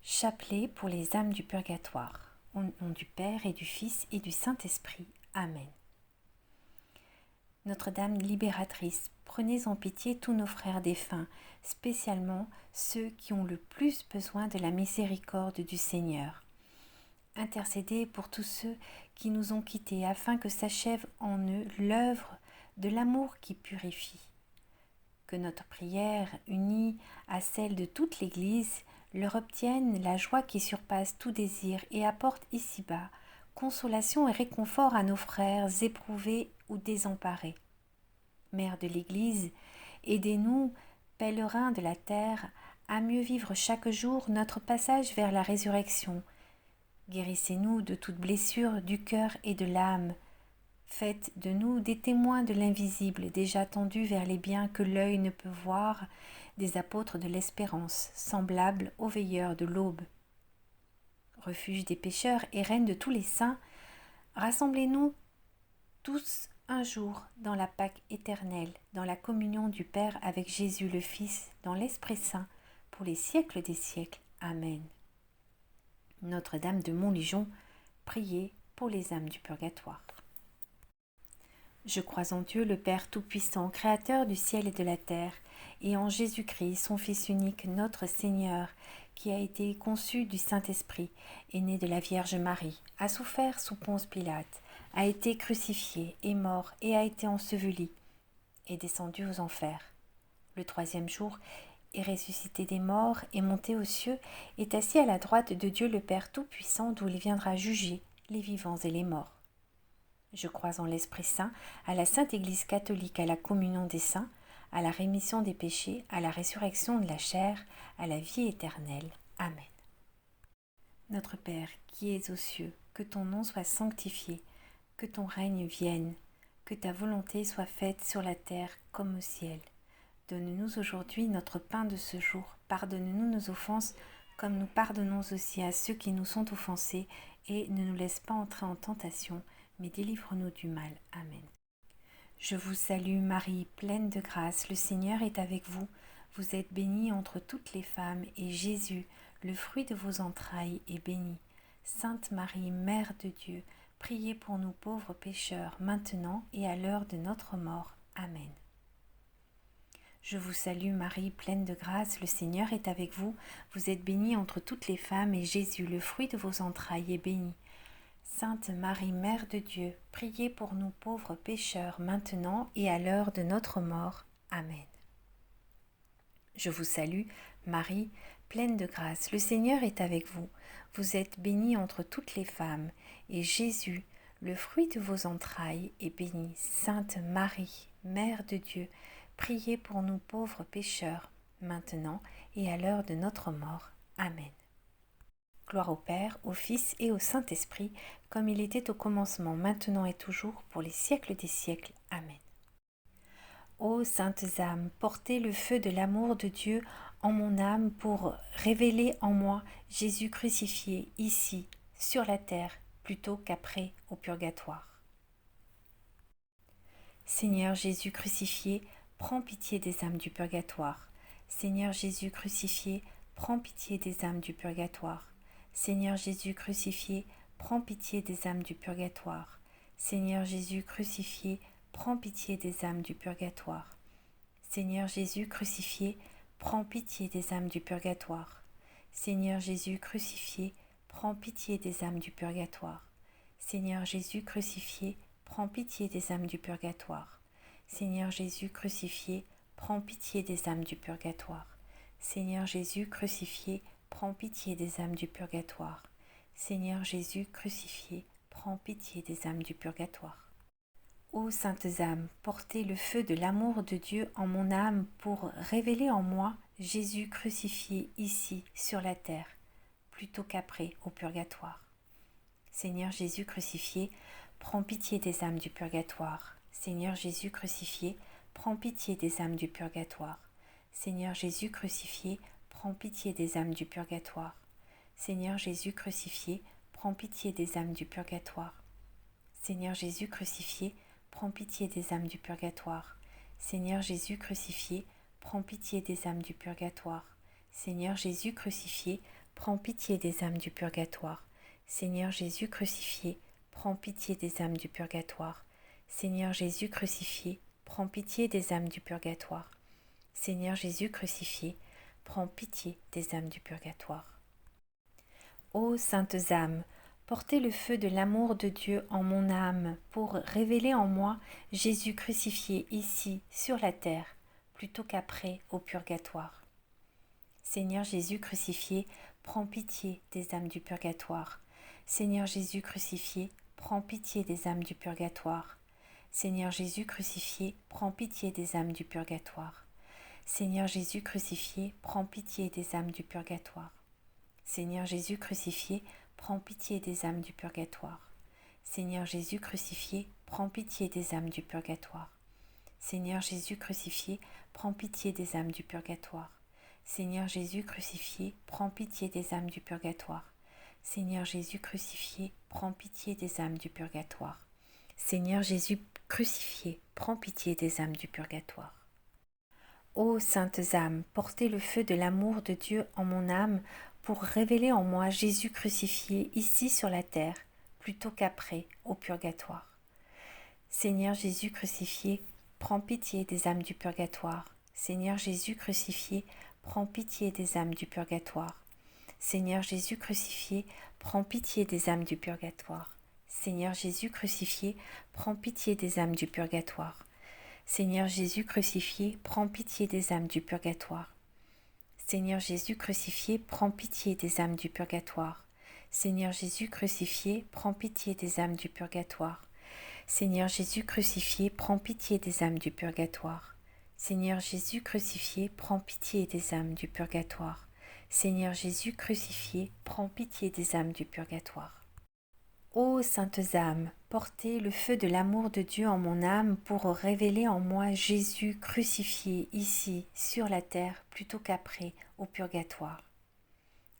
Chapelet pour les âmes du purgatoire. Au nom du Père et du Fils et du Saint-Esprit. Amen. Notre-Dame libératrice, prenez en pitié tous nos frères défunts, spécialement ceux qui ont le plus besoin de la miséricorde du Seigneur. Intercédez pour tous ceux qui nous ont quittés, afin que s'achève en eux l'œuvre de l'amour qui purifie. Que notre prière, unie à celle de toute l'Église, leur obtienne la joie qui surpasse tout désir et apporte ici-bas consolation et réconfort à nos frères éprouvés ou désemparés. Mère de l'Église, aidez-nous, pèlerins de la terre, à mieux vivre chaque jour notre passage vers la résurrection. Guérissez-nous de toute blessure du cœur et de l'âme. Faites de nous des témoins de l'invisible, déjà tendus vers les biens que l'œil ne peut voir, des apôtres de l'espérance, semblables aux veilleurs de l'aube. Refuge des pécheurs et reine de tous les saints, rassemblez-nous tous un jour dans la Pâque éternelle, dans la communion du Père avec Jésus le Fils, dans l'Esprit Saint, pour les siècles des siècles. Amen. Notre-Dame de Montligeon, priez pour les âmes du purgatoire. Je crois en Dieu, le Père Tout-Puissant, Créateur du ciel et de la terre, et en Jésus-Christ, son Fils unique, notre Seigneur, qui a été conçu du Saint-Esprit, est né de la Vierge Marie, a souffert sous Ponce Pilate, a été crucifié, est mort et a été enseveli, est descendu aux enfers. Le troisième jour, est ressuscité des morts, est monté aux cieux, est assis à la droite de Dieu le Père Tout-Puissant, d'où il viendra juger les vivants et les morts. Je crois en l'Esprit Saint, à la Sainte Église catholique, à la communion des saints, à la rémission des péchés, à la résurrection de la chair, à la vie éternelle. Amen. Notre Père, qui es aux cieux, que ton nom soit sanctifié, que ton règne vienne, que ta volonté soit faite sur la terre comme au ciel. Donne-nous aujourd'hui notre pain de ce jour. Pardonne-nous nos offenses, comme nous pardonnons aussi à ceux qui nous sont offensés, et ne nous laisse pas entrer en tentation, mais délivre-nous du mal. Amen. Je vous salue Marie, pleine de grâce, le Seigneur est avec vous. Vous êtes bénie entre toutes les femmes, et Jésus, le fruit de vos entrailles, est béni. Sainte Marie, Mère de Dieu, priez pour nous pauvres pécheurs, maintenant et à l'heure de notre mort. Amen. Je vous salue Marie, pleine de grâce, le Seigneur est avec vous. Vous êtes bénie entre toutes les femmes, et Jésus, le fruit de vos entrailles, est béni. Sainte Marie, Mère de Dieu, priez pour nous pauvres pécheurs, maintenant et à l'heure de notre mort. Amen. Je vous salue, Marie, pleine de grâce, le Seigneur est avec vous. Vous êtes bénie entre toutes les femmes, et Jésus, le fruit de vos entrailles, est béni. Sainte Marie, Mère de Dieu, priez pour nous pauvres pécheurs, maintenant et à l'heure de notre mort. Amen. Gloire au Père, au Fils et au Saint-Esprit, comme il était au commencement, maintenant et toujours, pour les siècles des siècles. Amen. Ô saintes âmes, portez le feu de l'amour de Dieu en mon âme pour révéler en moi Jésus crucifié, ici, sur la terre, plutôt qu'après au purgatoire. Seigneur Jésus crucifié, prends pitié des âmes du purgatoire. Seigneur Jésus crucifié, prends pitié des âmes du purgatoire. Seigneur Jésus crucifié, prends pitié des âmes du purgatoire. Seigneur Jésus crucifié, prends pitié des âmes du purgatoire. Seigneur Jésus crucifié, prends pitié des âmes du purgatoire. Seigneur Jésus crucifié, prends pitié des âmes du purgatoire. Seigneur Jésus crucifié, prends pitié des âmes du purgatoire. Seigneur Jésus crucifié, prends pitié des âmes du purgatoire. Seigneur Jésus crucifié, prends pitié des âmes du purgatoire. Seigneur Jésus crucifié, prends pitié des âmes du purgatoire. Ô saintes âmes, portez le feu de l'amour de Dieu en mon âme pour révéler en moi Jésus crucifié ici sur la terre, plutôt qu'après au purgatoire. Seigneur Jésus crucifié, prends pitié des âmes du purgatoire. Seigneur Jésus crucifié, prends pitié des âmes du purgatoire. Seigneur Jésus crucifié, prends pitié des âmes du purgatoire. Seigneur Jésus crucifié, prends pitié des âmes du purgatoire. Seigneur Jésus crucifié, prends pitié des âmes du purgatoire. Seigneur Jésus crucifié, prends pitié des âmes du purgatoire. Seigneur Jésus crucifié, prends pitié des âmes du purgatoire. Seigneur Jésus crucifié, prends pitié des âmes du purgatoire. Seigneur Jésus crucifié, prends pitié des âmes du purgatoire. Seigneur Jésus crucifié, prends pitié des âmes du purgatoire. Ô saintes âmes, portez le feu de l'amour de Dieu en mon âme pour révéler en moi Jésus crucifié ici, sur la terre, plutôt qu'après au purgatoire. Seigneur Jésus crucifié, prends pitié des âmes du purgatoire. Seigneur Jésus crucifié, prends pitié des âmes du purgatoire. Seigneur Jésus crucifié, prends pitié des âmes du purgatoire. Seigneur Jésus crucifié, prends pitié des âmes du purgatoire. Seigneur Jésus crucifié, prends pitié des âmes du purgatoire. Seigneur Jésus crucifié, prends pitié des âmes du purgatoire. Seigneur Jésus crucifié, prends pitié des âmes du purgatoire. Seigneur Jésus crucifié, prends pitié des âmes du purgatoire. Seigneur Jésus crucifié, prends pitié des âmes du purgatoire. Seigneur Jésus crucifié, prends pitié des âmes du purgatoire. Ô saintes âmes, portez le feu de l'amour de Dieu en mon âme pour révéler en moi Jésus crucifié ici sur la terre, plutôt qu'après au purgatoire. Seigneur Jésus crucifié, prends pitié des âmes du purgatoire. Seigneur Jésus crucifié, prends pitié des âmes du purgatoire. Seigneur Jésus crucifié, prends pitié des âmes du purgatoire. Seigneur Jésus crucifié, prends pitié des âmes du purgatoire. Seigneur Jésus crucifié, prends pitié des âmes du purgatoire. Seigneur Jésus crucifié, prends pitié des âmes du purgatoire. Seigneur Jésus crucifié, prends pitié des âmes du purgatoire. Seigneur Jésus crucifié, prends pitié des âmes du purgatoire. Seigneur Jésus crucifié, prends pitié des âmes du purgatoire. Seigneur Jésus crucifié, prends pitié des âmes du purgatoire. Ô saintes âmes, portez le feu de l'amour de Dieu en mon âme pour révéler en moi Jésus crucifié ici, sur la terre, plutôt qu'après, au purgatoire.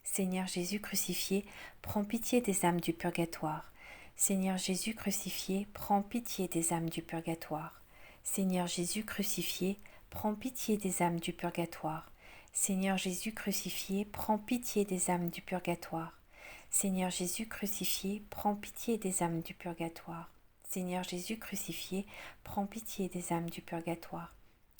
Seigneur Jésus crucifié, prends pitié des âmes du purgatoire. Seigneur Jésus crucifié, prends pitié des âmes du purgatoire. Seigneur Jésus crucifié, prends pitié des âmes du purgatoire. Seigneur Jésus crucifié, prends pitié des âmes du purgatoire. Seigneur Jésus crucifié, prends pitié des âmes du purgatoire. Seigneur Jésus crucifié, prends pitié des âmes du purgatoire.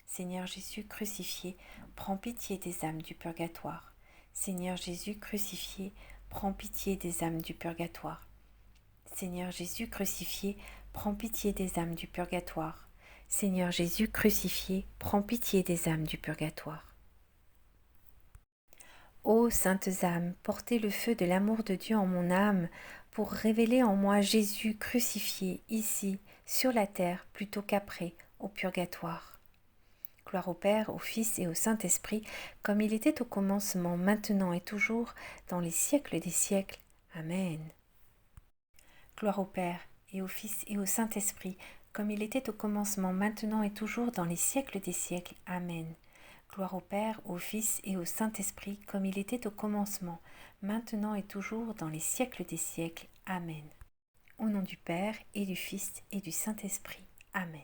Seigneur Jésus crucifié, prends pitié des âmes du purgatoire. Seigneur Jésus crucifié, prends pitié des âmes du purgatoire. Seigneur Jésus crucifié, prends pitié des âmes du purgatoire. Seigneur Jésus crucifié, prends pitié des âmes du purgatoire. Ô saintes âmes, portez le feu de l'amour de Dieu en mon âme pour révéler en moi Jésus crucifié ici, sur la terre, plutôt qu'après, au purgatoire. Gloire au Père, au Fils et au Saint-Esprit, comme il était au commencement, maintenant et toujours, dans les siècles des siècles. Amen. Gloire au Père, et au Fils et au Saint-Esprit, comme il était au commencement, maintenant et toujours, dans les siècles des siècles. Amen. Gloire au Père, au Fils et au Saint-Esprit, comme il était au commencement, maintenant et toujours, dans les siècles des siècles. Amen. Au nom du Père, et du Fils, et du Saint-Esprit. Amen.